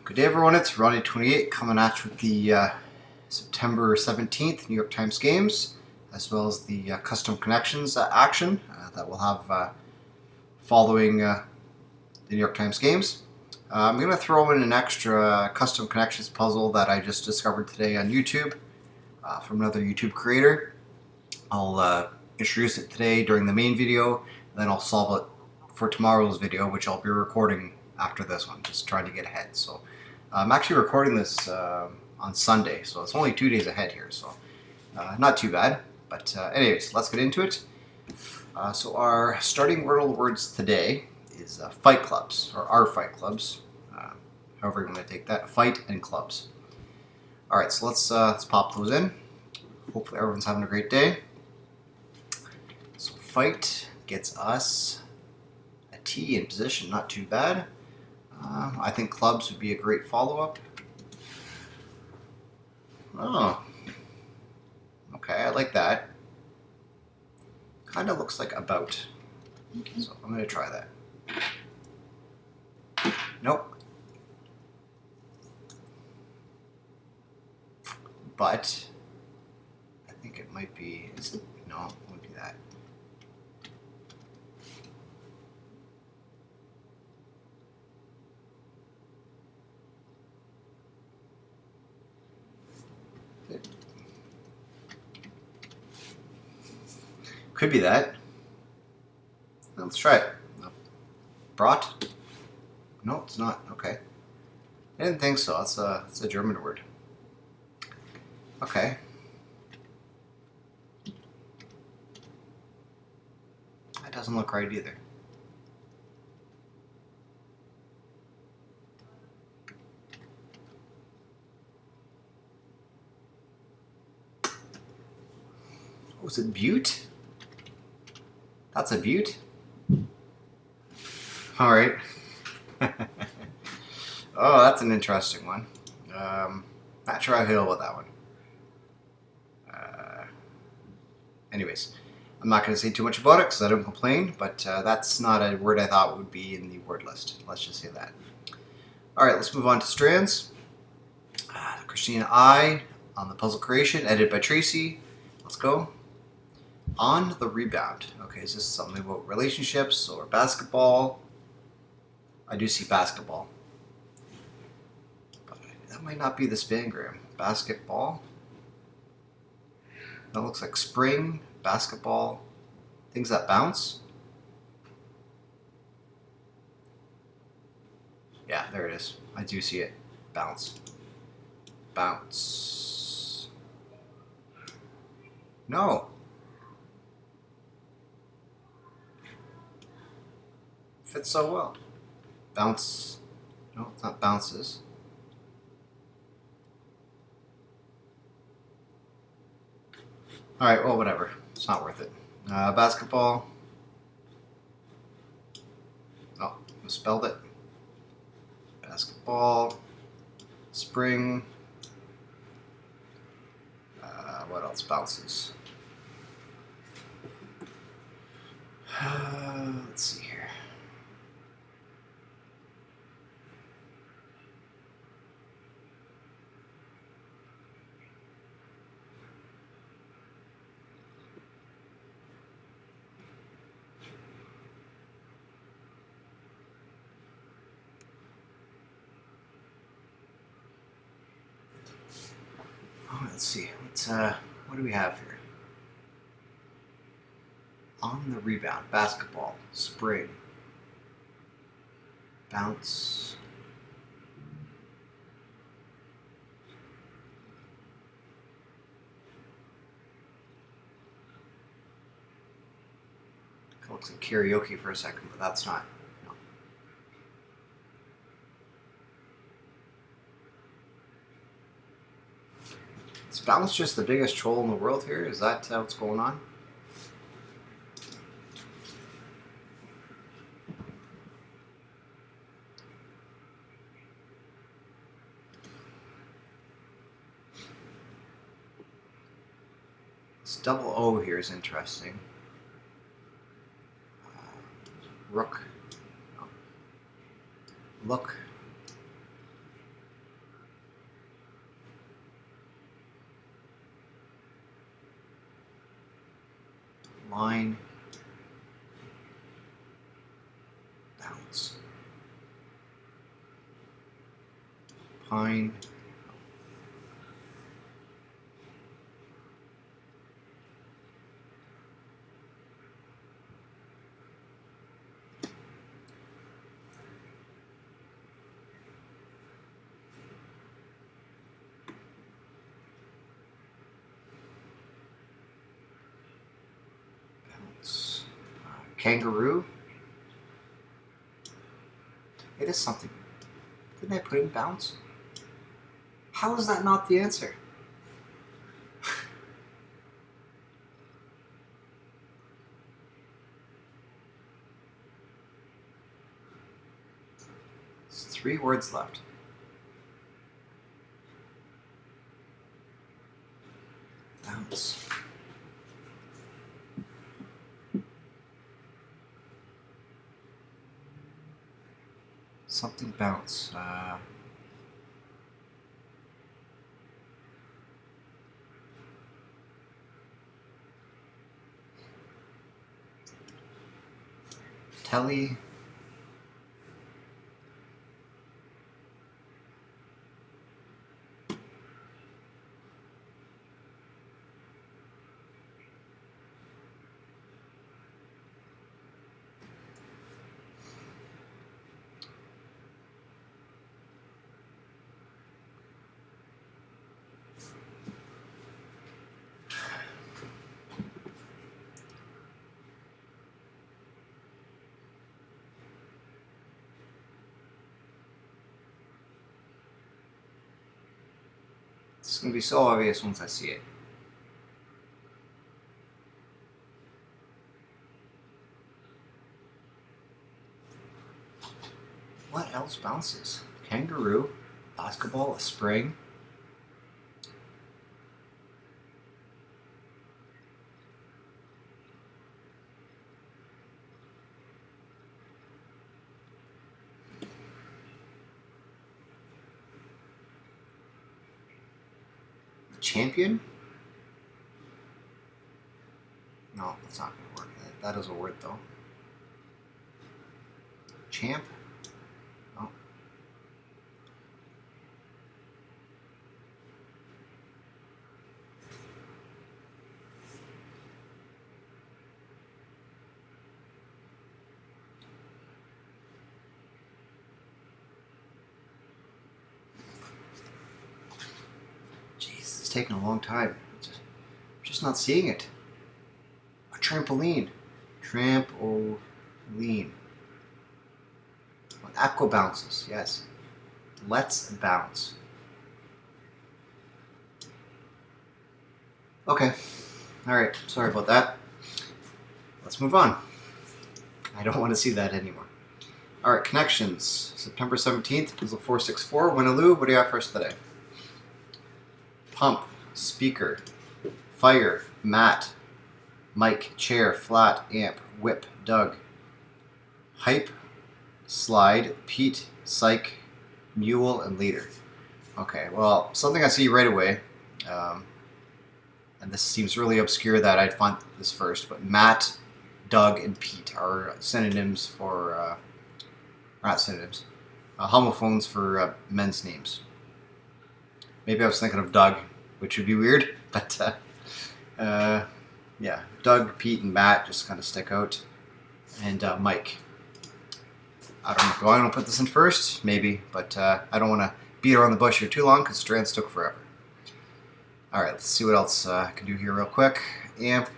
Good day, everyone. It's Oranje 28 coming at you with the September 17th New York Times games, as well as the custom connections action that we'll have following the New York Times games. I'm going to throw in an extra custom connections puzzle that I just discovered today on YouTube from another YouTube creator. I'll introduce it today during the main video, then I'll solve it for tomorrow's video, which I'll be recording after this one, just trying to get ahead. So I'm actually recording this on Sunday, so it's only 2 days ahead here, so not too bad. But anyways, let's get into it. So our starting Wordle words today is fight clubs, or our fight clubs, however you want to take that, fight and clubs. All right, so let's pop those in. Hopefully everyone's having a great day. So fight gets us a T in position, not too bad. I think clubs would be a great follow-up. Oh, okay, I like that. Kind of looks like about. So I'm going to try that. Nope. But I think it might be. Is it? No, it wouldn't be that. Could be that. Let's try it. Brought? No, it's not. Okay. I didn't think so. It's a German word. Okay. That doesn't look right either. Oh, is it Butte? That's a Butte? All right. Oh, that's an interesting one. Not sure how I feel about that one. Anyways, I'm not going to say too much about it because I don't complain, but that's not a word I thought would be in the word list. Let's just say that. All right, let's move on to Strands. Christina I on the puzzle creation, edited by Tracy. Let's go. On the rebound. Okay, is this something about relationships or basketball? I do see basketball. But that might not be the spangram. Basketball? That looks like spring, basketball, things that bounce. Yeah, there it is. I do see it. Bounce. Bounce. No. Fits so well. Bounce. No, it's not bounces. Alright, well, whatever. It's not worth it. Basketball. Oh, misspelled it. Basketball. Spring. What else bounces? Let's see here. Oh, let's see. What do we have here? On the rebound, basketball, spring, bounce. It looks like karaoke for a second, but that's not. No. Is bounce just the biggest troll in the world here? Is that what's going on? This double O here is interesting. Rook. Look. line, bounce, pine, bounce, kangaroo. It is something. Didn't I put in bounce? How is that not the answer? There's 3 words left. Bounce. Something bounce. Telly. It's going to be so obvious once I see it. What else bounces? Kangaroo, basketball, a spring. Champion? No, that's not going to work. That is a word though. Champ? No. Jeez, it's taking a long time. I'm just not seeing it. A trampoline. Trampoline. Aqua bounces, yes. Let's bounce. Okay. Alright, sorry about that. Let's move on. I don't want to see that anymore. Alright, connections. September 17th, puzzle 464. Winaloo, what do you have for us today? Pump, speaker, fire, mat, mic, chair, flat, amp, whip, Doug. Hype, slide, Pete, psych, mule, and leader. Okay, well, something I see right away, and this seems really obscure that I'd find this first, but Matt, Doug, and Pete are synonyms for, not synonyms, homophones for men's names. Maybe I was thinking of Doug, which would be weird, but yeah, Doug, Pete, and Matt just kind of stick out. And Mike. I don't know. Do I want to put this in first? Maybe, but I don't want to beat around the bush here too long because Strands took forever. Alright, let's see what else I can do here real quick. Amp.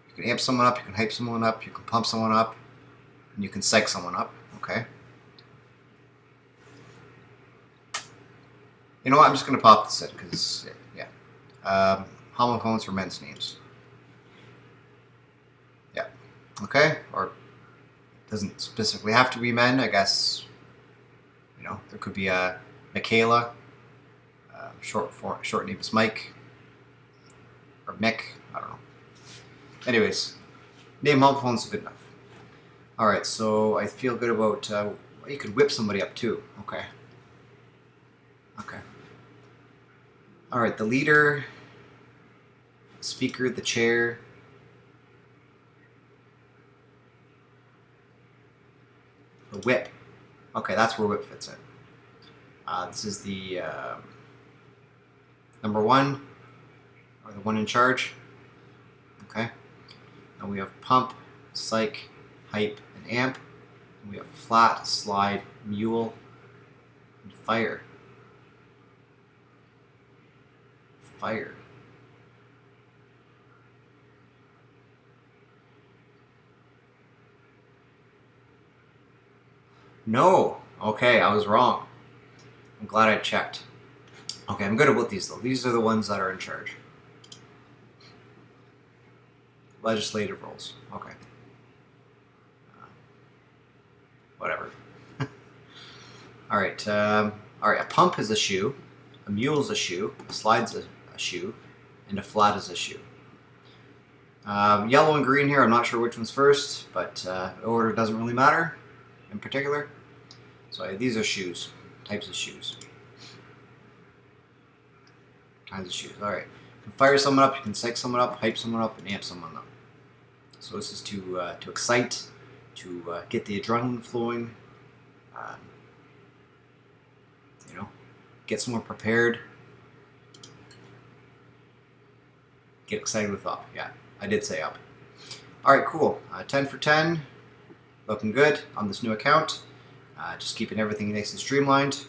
You can amp someone up, you can hype someone up, you can pump someone up, and you can psych someone up. Okay. You know what? I'm just going to pop this in because, yeah. Homophones for men's names. Yeah. Okay? Or it doesn't specifically have to be men, I guess. You know, there could be a Michaela. Short name is Mike. Or Mick. I don't know. Anyways, name homophones is good enough. Alright, so I feel good about... you could whip somebody up too. Okay. Okay. Alright, the leader, speaker, the chair, whip. Okay, that's where whip fits in. This is the number 1, or the one in charge. Okay. And we have pump, psych, hype, and amp. And we have flat, slide, mule, and fire. Fire. No. Okay, I was wrong. I'm glad I checked. Okay, I'm good about these though. These are the ones that are in charge. Legislative roles. Okay. Whatever. All right. All right. A pump is a shoe. A mule is a shoe. A slide's a shoe, and a flat is a shoe. Yellow and green here. I'm not sure which one's first, but the order doesn't really matter in particular. So these are shoes. Types of shoes. Kinds of shoes. All right. You can fire someone up. You can psych someone up. Hype someone up, and amp someone up. So this is to excite, to get the adrenaline flowing. You know, get someone prepared. Get excited with up. Yeah, I did say up. All right, cool. 10 for 10. Looking good on this new account. Just keeping everything nice and streamlined.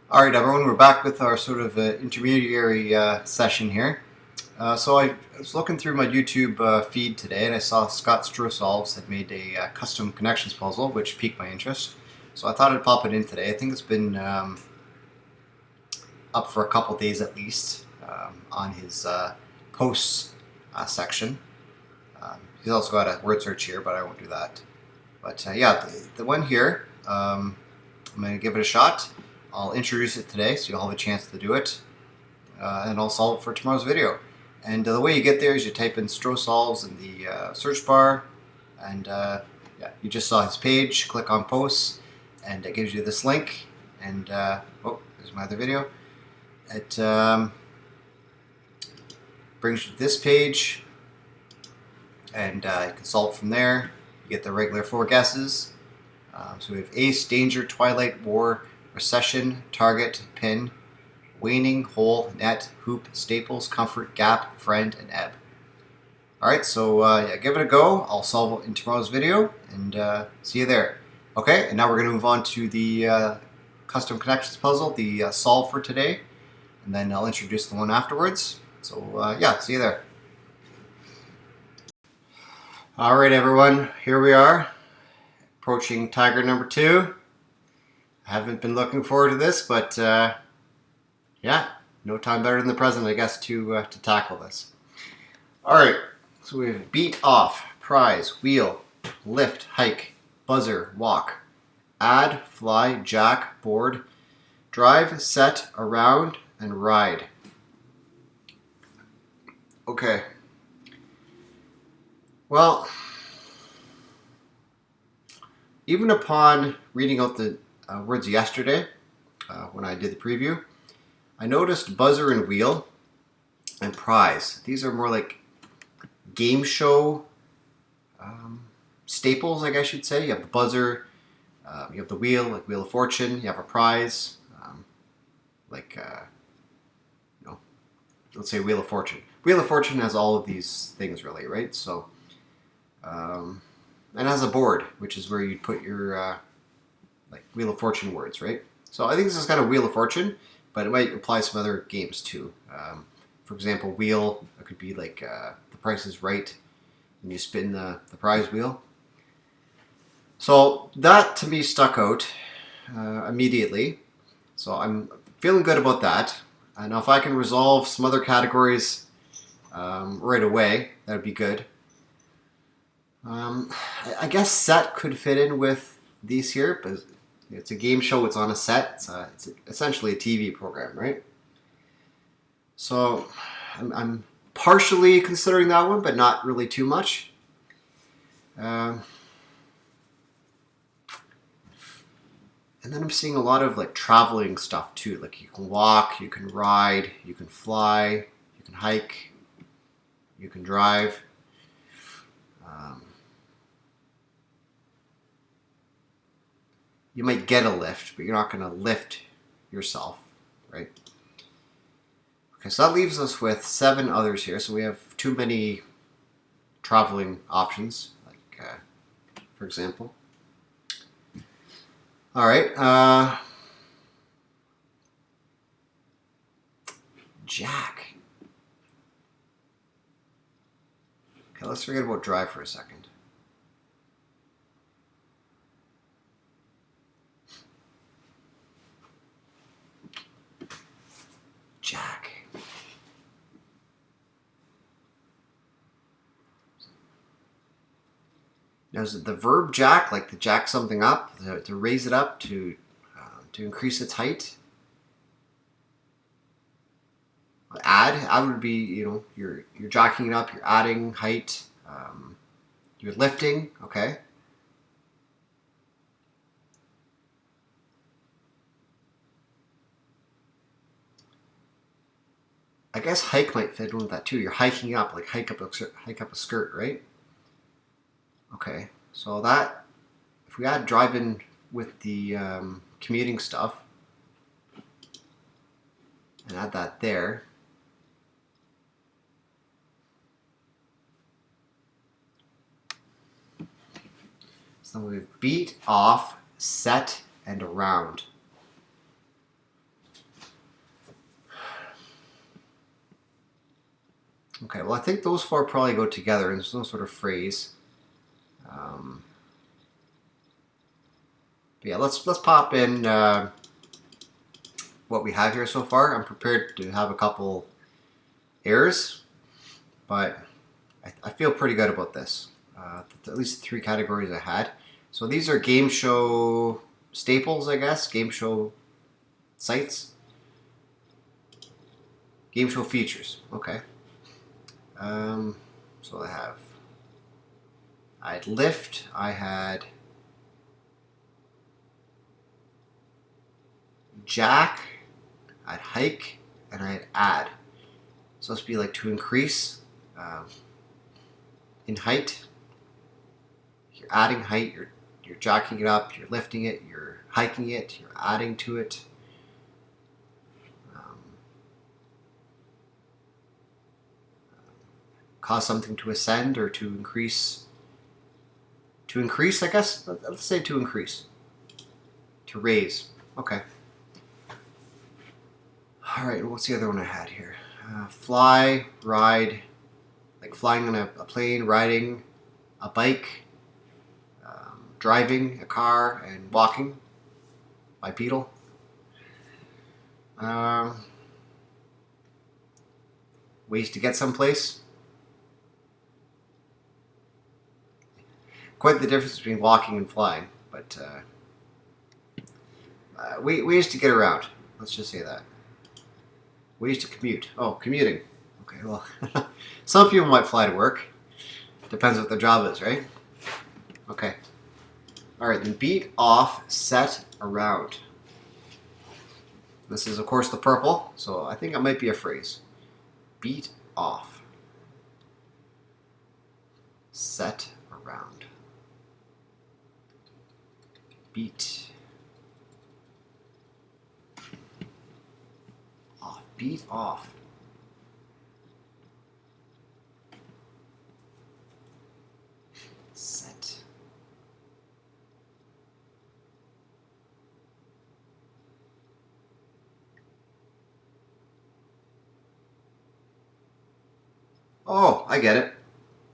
All right, everyone, we're back with our sort of intermediary session here. So I was looking through my YouTube feed today, and I saw Scott Strosolves had made a custom connections puzzle, which piqued my interest. So I thought I'd pop it in today. I think it's been up for a couple days at least on his posts section. He's also got a word search here, but I won't do that. But yeah, the one here, I'm going to give it a shot. I'll introduce it today, so you'll have a chance to do it, and I'll solve it for tomorrow's video. And the way you get there is you type in Strosolves in the search bar, and yeah, you just saw his page. Click on posts, and it gives you this link. And oh, there's my other video. It brings you to this page, and you can solve from there. You get the regular 4 guesses. So we have Ace, Danger, Twilight, War, Recession, Target, Pin, Waning, Hole, Net, Hoop, Staples, Comfort, Gap, Friend, and Ebb. Alright, so yeah, give it a go. I'll solve it in tomorrow's video, and see you there. Okay, and now we're going to move on to the custom connections puzzle, the solve for today, and then I'll introduce the one afterwards. So yeah, see you there. Alright everyone, here we are, approaching Tiger number 2. I haven't been looking forward to this, but yeah, no time better than the present, I guess, to tackle this. Alright, so we have beat, off, prize, wheel, lift, hike, buzzer, walk, add, fly, jack, board, drive, set, around, and ride. Okay. Well, even upon reading out the words yesterday, when I did the preview, I noticed buzzer and wheel and prize. These are more like game show staples, I guess you'd say. You have the buzzer, you have the wheel, like Wheel of Fortune. You have a prize, like, you know, let's say Wheel of Fortune. Wheel of Fortune has all of these things, really, right? So, and has a board, which is where you'd put your like Wheel of Fortune words, right? So I think this is kind of Wheel of Fortune, but it might apply to some other games too. For example, wheel, it could be like The Price is Right, and you spin the prize wheel. So that to me stuck out immediately. So I'm feeling good about that. Now if I can resolve some other categories right away, that would be good. I guess set could fit in with these here, but it's a game show, it's on a set, it's essentially a TV program, right? So I'm partially considering that one, but not really too much. And then I'm seeing a lot of like traveling stuff too, like you can walk, you can ride, you can fly, you can hike, you can drive. you might get a lift, but you're not going to lift yourself, right? Okay, so that leaves us with 7 others here. So we have too many traveling options, like for example. All right, Jack. Okay, let's forget about drive for a second. Jack. Now, is it the verb jack, like to jack something up, to raise it up, to increase its height? Add would be, you're jacking it up, you're adding height, you're lifting. Okay. I guess hike might fit in with that too. You're hiking up, like hike up a skirt, right? Okay, so that, if we add drive in with the commuting stuff and add that there, so we beat, off, set, and around. Okay, well I think those 4 probably go together in some sort of phrase. But yeah, let's pop in what we have here so far. I'm prepared to have a couple errors, but I feel pretty good about this. At least 3 categories I had. So these are game show staples, I guess. Game show sites. Game show features. Okay. So I had lift, I had jack, I had hike, and I had add. So it's be like to increase in height. You're adding height, you're jacking it up, you're lifting it, you're hiking it, you're adding to it. Cause something to ascend or to increase. To increase, I guess. Let's say to increase. To raise. Okay. All right. What's the other one I had here? Fly, ride, like flying on a plane, riding a bike, driving a car, and walking. Bipedal. Ways to get someplace. Quite the difference between walking and flying, but ways to get around. Let's just say that. Ways to commute. Oh, commuting. Okay, well, some people might fly to work. Depends what their job is, right? Okay. All right, then beat, off, set, around. This is, of course, the purple, so I think it might be a phrase. Beat, off. Set, around. Beat. Off. Beat, off. Set. Oh, I get it.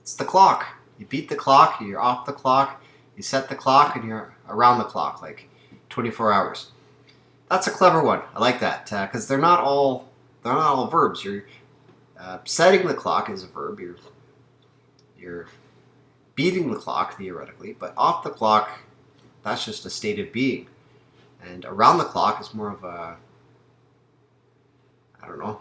It's the clock. You beat the clock, you're off the clock, you set the clock, and you're around the clock, like 24 hours. That's a clever one. I like that because they're not all verbs. You're setting the clock is a verb. You're beating the clock theoretically, but off the clock, that's just a state of being, and around the clock is more of a, I don't know.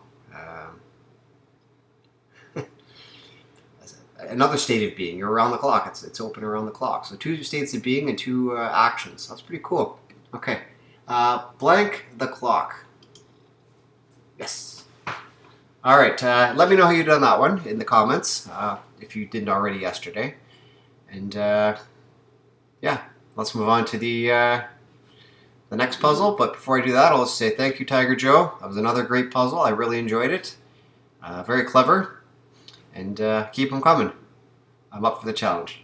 Another state of being. You're around the clock. It's open around the clock. So 2 states of being and 2 actions. That's pretty cool. Okay. Blank the clock. Yes. All right. Let me know how you done that one in the comments if you didn't already yesterday. And yeah, let's move on to the the next puzzle. But before I do that, I'll just say thank you, Tiger Joe. That was another great puzzle. I really enjoyed it. Very clever. And keep them coming. I'm up for the challenge.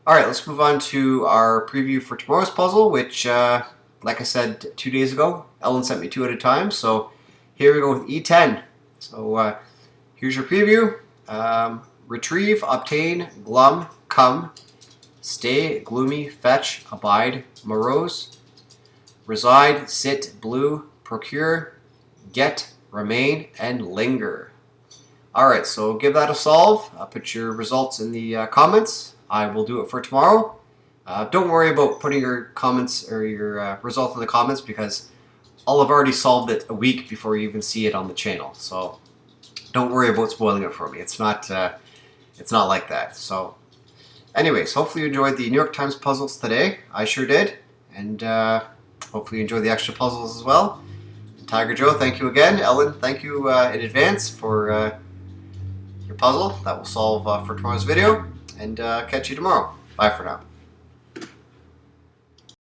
Alright, let's move on to our preview for tomorrow's puzzle, which, like I said 2 days ago, Ellen sent me 2 at a time. So here we go with E10. So here's your preview. Retrieve, obtain, glum, come, stay, gloomy, fetch, abide, morose, reside, sit, blue, procure, get, remain, and linger. Alright, so give that a solve. Put your results in the comments. I will do it for tomorrow. Don't worry about putting your comments or your result in the comments, because I'll have already solved it a week before you even see it on the channel. So don't worry about spoiling it for me. It's not like that. So anyways, hopefully you enjoyed the New York Times puzzles today. I sure did. And hopefully you enjoyed the extra puzzles as well. And Tiger Joe, thank you again. Ellen, thank you in advance for your puzzle that will solve for tomorrow's video. And catch you tomorrow. Bye for now.